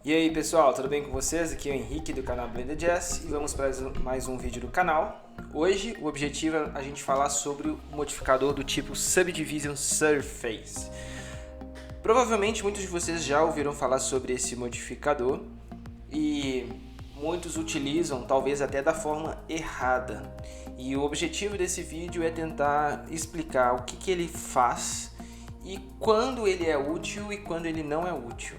E aí pessoal, tudo bem com vocês? Aqui é o Henrique do canal Blender Jazz e vamos para mais um vídeo do canal. Hoje o objetivo é a gente falar sobre o modificador do tipo Subdivision Surface. Provavelmente muitos de vocês já ouviram falar sobre esse modificador e muitos utilizam talvez até da forma errada. E o objetivo desse vídeo é tentar explicar o que ele faz e quando ele é útil e quando ele não é útil.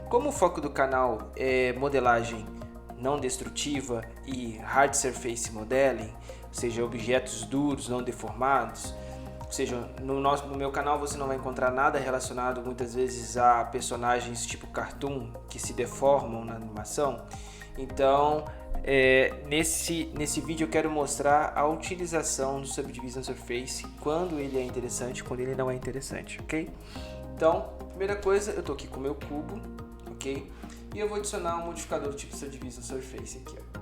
Como o foco do canal é modelagem não destrutiva e hard surface modeling, ou seja, objetos duros não deformados, ou seja, no meu canal você não vai encontrar nada relacionado muitas vezes a personagens tipo cartoon que se deformam na animação. Então, nesse vídeo eu quero mostrar a utilização do Subdivision Surface, quando ele é interessante e quando ele não é interessante, ok? Então, primeira coisa, eu estou aqui com o meu cubo, ok? E eu vou adicionar um modificador do tipo Subdivision Surface aqui, ó.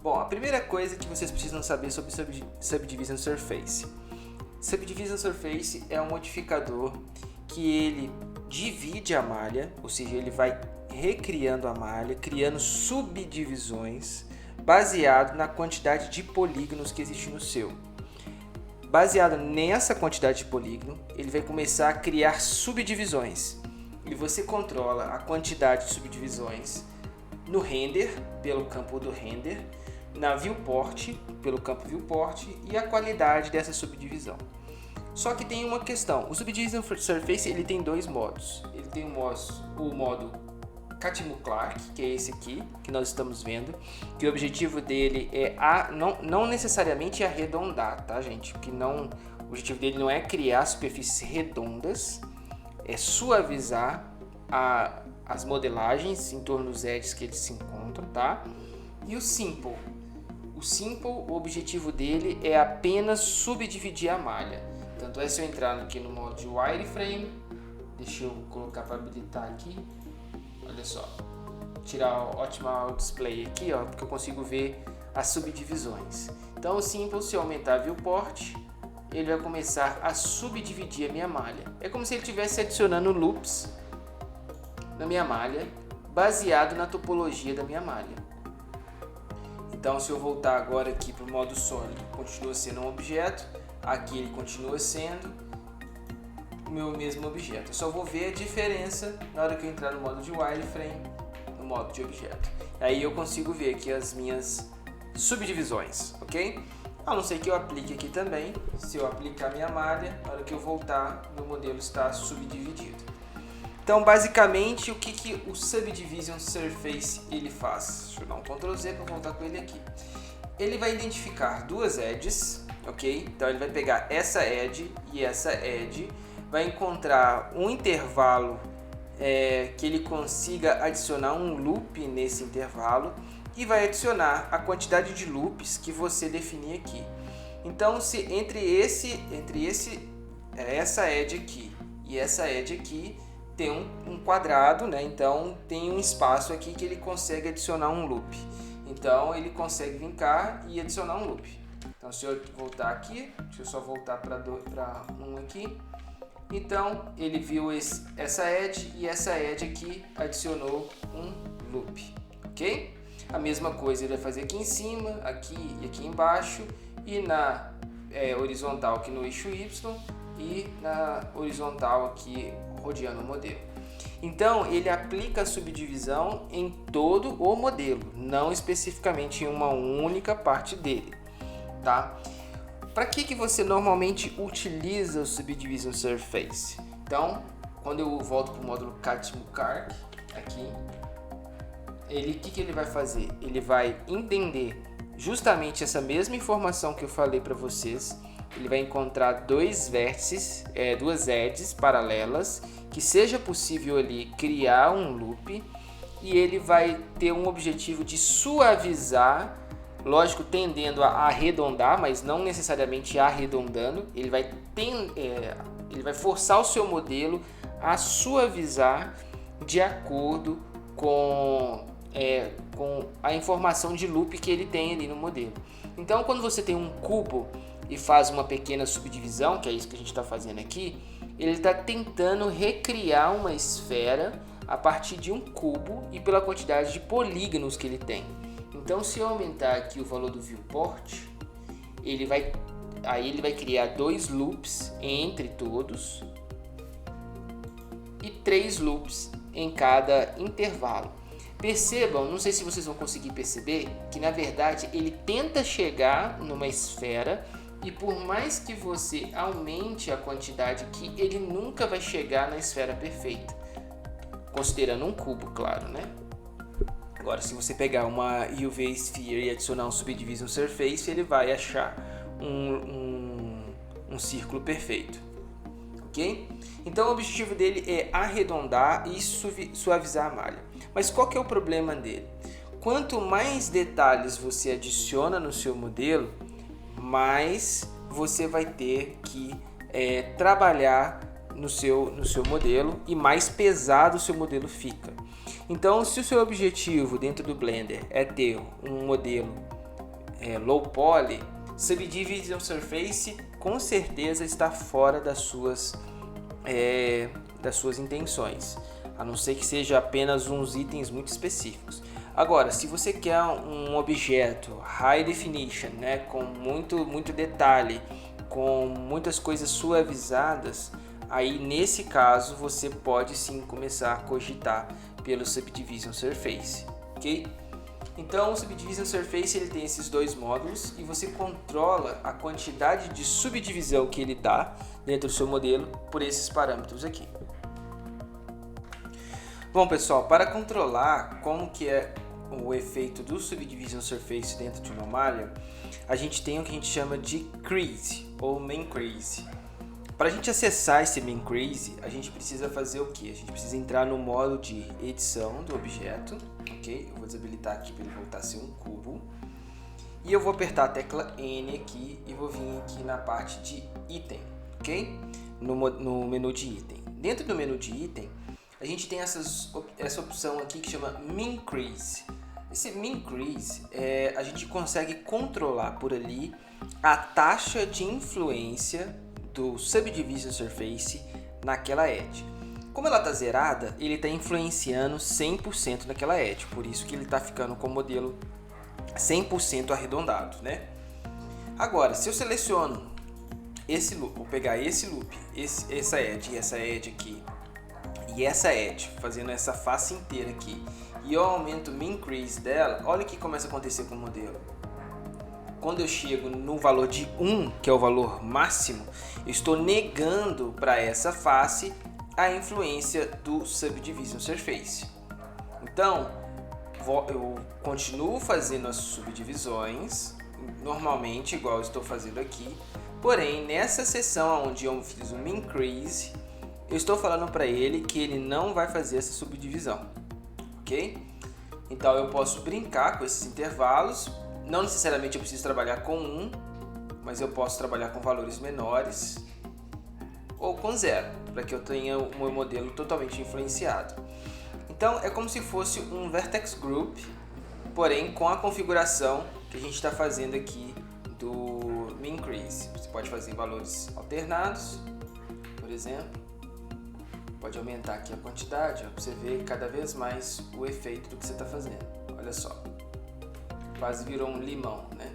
Bom, a primeira coisa que vocês precisam saber sobre Subdivision Surface. Subdivision Surface é um modificador que ele divide a malha, ou seja, ele vai recriando a malha, criando subdivisões baseado na quantidade de polígonos que existe no seu. Baseado nessa quantidade de polígono, ele vai começar a criar subdivisões. E você controla a quantidade de subdivisões no render, pelo campo do render, na viewport, pelo campo viewport, e a qualidade dessa subdivisão. Só que tem uma questão, o Subdivision Surface ele tem dois modos. Ele tem o modo Catmull-Clark, que é esse aqui, que nós estamos vendo, que o objetivo dele é não necessariamente arredondar, tá gente? O objetivo dele não é criar superfícies redondas, é suavizar as modelagens em torno dos edges que eles se encontram, tá? E o Simple. O objetivo dele é apenas subdividir a malha. Tanto é, se eu entrar aqui no modo de wireframe, deixa eu colocar para habilitar aqui, olha só, tirar o Optimal Display aqui, ó, porque eu consigo ver as subdivisões. Então o Simple, se eu aumentar a viewport, ele vai começar a subdividir a minha malha. É como se ele estivesse adicionando loops na minha malha, baseado na topologia da minha malha. Então, se eu voltar agora aqui para o modo sólido, continua sendo um objeto, aqui ele continua sendo o meu mesmo objeto. Eu só vou ver a diferença na hora que eu entrar no modo de wireframe, no modo de objeto. Aí eu consigo ver aqui as minhas subdivisões, ok? A não ser que eu aplique aqui também, se eu aplicar minha malha, na hora que eu voltar, meu modelo está subdividido. Então, basicamente, o que o Subdivision Surface ele faz? Deixa eu dar um Ctrl Z para voltar com ele aqui. Ele vai identificar duas edges, ok? Então, ele vai pegar essa edge e essa edge, vai encontrar um intervalo que ele consiga adicionar um loop nesse intervalo e vai adicionar a quantidade de loops que você definir aqui. Então, se essa edge aqui e essa edge aqui tem um quadrado, né? Então tem um espaço aqui que ele consegue adicionar um loop. Então ele consegue vir cá e adicionar um loop. Então se eu voltar aqui, deixa eu só voltar para um aqui. Então ele viu essa edge e essa edge aqui adicionou um loop, ok? A mesma coisa ele vai fazer aqui em cima, aqui e aqui embaixo, e na horizontal aqui no eixo Y e na horizontal aqui rodeando o modelo. Então ele aplica a subdivisão em todo o modelo, não especificamente em uma única parte dele, tá? Para que você normalmente utiliza o Subdivision Surface? Então, quando eu volto para o módulo Catmull-Clark aqui, o que ele vai fazer? Ele vai entender justamente essa mesma informação que eu falei para vocês. Ele vai encontrar dois vértices, duas edges paralelas, que seja possível ali criar um loop, e ele vai ter um objetivo de suavizar, lógico, tendendo a arredondar, mas não necessariamente arredondando. Ele vai forçar o seu modelo a suavizar de acordo com a informação de loop que ele tem ali no modelo. Então, quando você tem um cubo e faz uma pequena subdivisão, que é isso que a gente está fazendo aqui, ele está tentando recriar uma esfera a partir de um cubo e pela quantidade de polígonos que ele tem. Então, se eu aumentar aqui o valor do viewport, ele vai criar 2 loops entre todos e 3 loops em cada intervalo. Percebam, não sei se vocês vão conseguir perceber, que na verdade ele tenta chegar numa esfera e por mais que você aumente a quantidade aqui, ele nunca vai chegar na esfera perfeita, considerando um cubo, claro, né? Agora, se você pegar uma UV Sphere e adicionar um Subdivision Surface, ele vai achar um círculo perfeito, ok? Então o objetivo dele é arredondar e suavizar a malha. Mas qual que é o problema dele? Quanto mais detalhes você adiciona no seu modelo, mais você vai ter que trabalhar no seu modelo e mais pesado o seu modelo fica. Então, se o seu objetivo dentro do Blender é ter um modelo low poly, Subdivision Surface com certeza está fora das suas intenções, a não ser que seja apenas uns itens muito específicos. Agora, se você quer um objeto High Definition, né, com muito detalhe, com muitas coisas suavizadas, aí nesse caso você pode sim começar a cogitar pelo Subdivision Surface, ok? Então o Subdivision Surface ele tem esses 2 módulos e você controla a quantidade de subdivisão que ele dá dentro do seu modelo por esses parâmetros aqui. Bom pessoal, para controlar como que é o efeito do Subdivision Surface dentro de uma malha, a gente tem o que a gente chama de crease ou main crease. Para a gente acessar esse main crease, a gente precisa fazer o que? A gente precisa entrar no modo de edição do objeto, ok? Eu vou desabilitar aqui para ele voltar a ser um cubo. E eu vou apertar a tecla N aqui e vou vir aqui na parte de item, ok? No menu de item. Dentro do menu de item, a gente tem essa opção aqui que chama Min Crease. Esse Min Crease, a gente consegue controlar por ali a taxa de influência do Subdivision Surface naquela edge. Como ela está zerada, ele está influenciando 100% naquela edge, por isso que ele está ficando com o modelo 100% arredondado, né? Agora, se eu seleciono esse loop, vou pegar esse loop, essa edge aqui e essa edge, fazendo essa face inteira aqui, e eu aumento o Min Crease dela, olha o que começa a acontecer com o modelo. Quando eu chego no valor de 1, que é o valor máximo, eu estou negando para essa face a influência do Subdivision Surface. Então, eu continuo fazendo as subdivisões, normalmente igual eu estou fazendo aqui, porém nessa seção onde eu fiz o Min Crease, eu estou falando para ele que ele não vai fazer essa subdivisão, ok? Então eu posso brincar com esses intervalos. Não necessariamente eu preciso trabalhar com 1, mas eu posso trabalhar com valores menores ou com 0, para que eu tenha o meu modelo totalmente influenciado. Então é como se fosse um Vertex Group, porém com a configuração que a gente está fazendo aqui do Min Crease. Você pode fazer valores alternados, por exemplo. Pode aumentar aqui a quantidade, para você ver cada vez mais o efeito do que você está fazendo. Olha só. Quase virou um limão, né?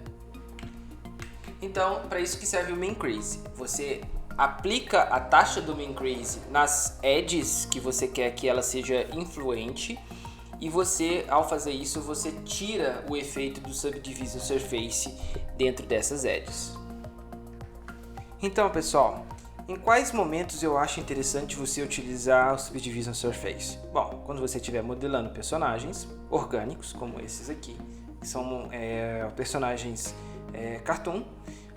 Então, para isso que serve o Min Crease. Você aplica a taxa do Min Crease nas edges que você quer que ela seja influente e você, ao fazer isso, você tira o efeito do Subdivision Surface dentro dessas edges. Então, pessoal, em quais momentos eu acho interessante você utilizar o Subdivision Surface? Bom, quando você estiver modelando personagens orgânicos, como esses aqui, que são personagens cartoon,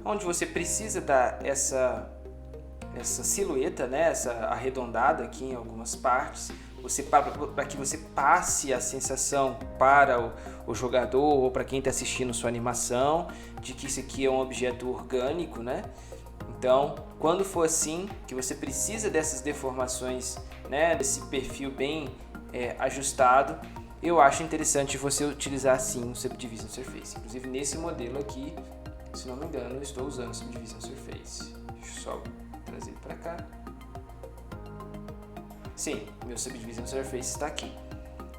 onde você precisa dar essa silhueta, né, essa arredondada aqui em algumas partes, para que você passe a sensação para o jogador ou para quem está assistindo sua animação de que isso aqui é um objeto orgânico, né? Então, quando for assim, que você precisa dessas deformações, né, desse perfil bem ajustado, eu acho interessante você utilizar sim o Subdivision Surface. Inclusive nesse modelo aqui, se não me engano, eu estou usando o Subdivision Surface. Deixa eu só trazer ele para cá. Sim, meu Subdivision Surface está aqui.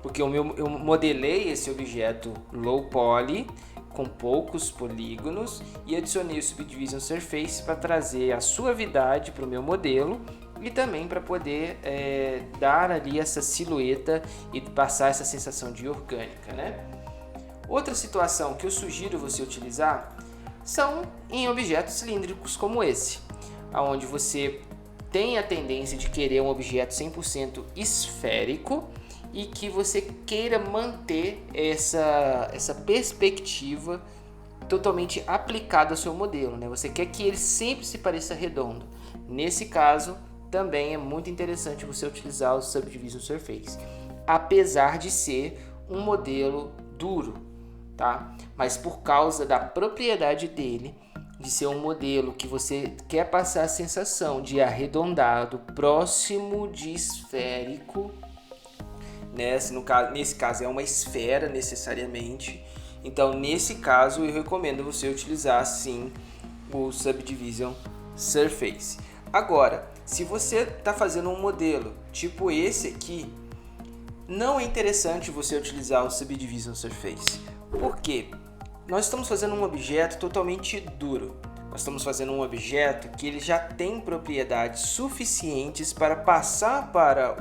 Porque eu modelei esse objeto low poly com poucos polígonos e adicionei o Subdivision Surface para trazer a suavidade para o meu modelo e também para poder dar ali essa silhueta e passar essa sensação de orgânica, né? Outra situação que eu sugiro você utilizar são em objetos cilíndricos como esse, onde você tem a tendência de querer um objeto 100% esférico e que você queira manter essa perspectiva totalmente aplicada ao seu modelo, né? Você quer que ele sempre se pareça redondo. Nesse caso, também é muito interessante você utilizar o Subdivision Surface, apesar de ser um modelo duro, tá? Mas por causa da propriedade dele, de ser um modelo que você quer passar a sensação de arredondado, próximo de esférico, né? Nesse caso é uma esfera necessariamente, então nesse caso eu recomendo você utilizar sim o Subdivision Surface. Agora, se você está fazendo um modelo tipo esse aqui, não é interessante você utilizar o Subdivision Surface. Por quê? Nós estamos fazendo um objeto totalmente duro. Nós estamos fazendo um objeto que ele já tem propriedades suficientes para passar para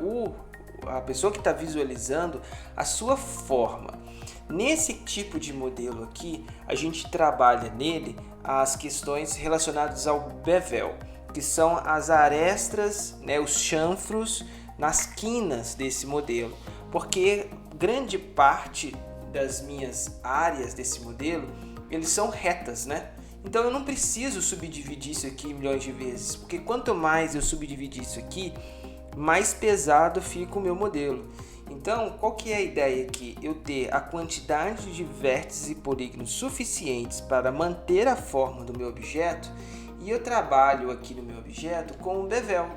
a pessoa que está visualizando a sua forma. Nesse tipo de modelo aqui, a gente trabalha nele as questões relacionadas ao bevel, que são as arestas, né, os chanfros nas quinas desse modelo, porque grande parte das minhas áreas desse modelo, eles são retas, né? Então eu não preciso subdividir isso aqui milhões de vezes, porque quanto mais eu subdividir isso aqui, mais pesado fica o meu modelo. Então, qual que é a ideia aqui? Eu ter a quantidade de vértices e polígonos suficientes para manter a forma do meu objeto, e eu trabalho aqui no meu objeto com o bevel,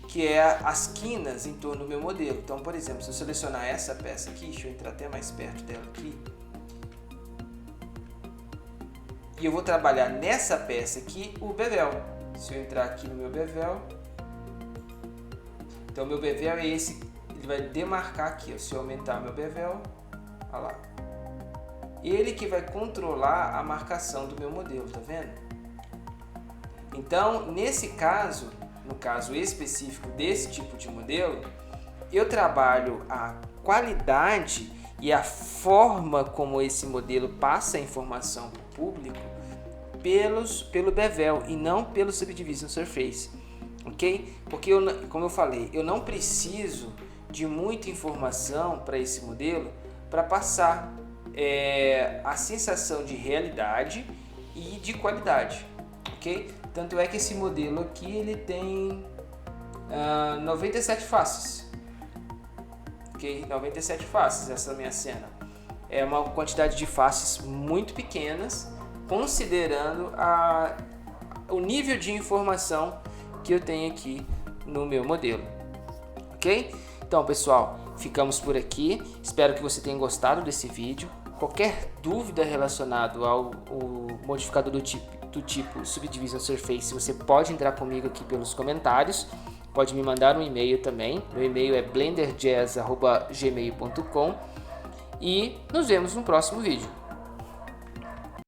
que é as quinas em torno do meu modelo. Então, por exemplo, se eu selecionar essa peça aqui, deixa eu entrar até mais perto dela aqui, e eu vou trabalhar nessa peça aqui o bevel. Se eu entrar aqui no meu bevel, então meu bevel é esse, ele vai demarcar aqui, ó. Se eu aumentar meu bevel, olha lá, ele que vai controlar a marcação do meu modelo, tá vendo? Então, nesse caso, no caso específico desse tipo de modelo, eu trabalho a qualidade e a forma como esse modelo passa a informação para o público pelo bevel e não pelo Subdivision Surface, ok? Porque, como eu falei, eu não preciso de muita informação para esse modelo para passar a sensação de realidade e de qualidade, ok? Tanto é que esse modelo aqui ele tem 97 faces, ok? 97 faces essa minha cena. É uma quantidade de faces muito pequenas, considerando o nível de informação que eu tenho aqui no meu modelo, ok? Então, pessoal, ficamos por aqui. Espero que você tenha gostado desse vídeo. Qualquer dúvida relacionada ao modificador do tipo Subdivision Surface, você pode entrar comigo aqui pelos comentários. Pode me mandar um e-mail também. Meu e-mail é blenderjazz@gmail.com e nos vemos no próximo vídeo.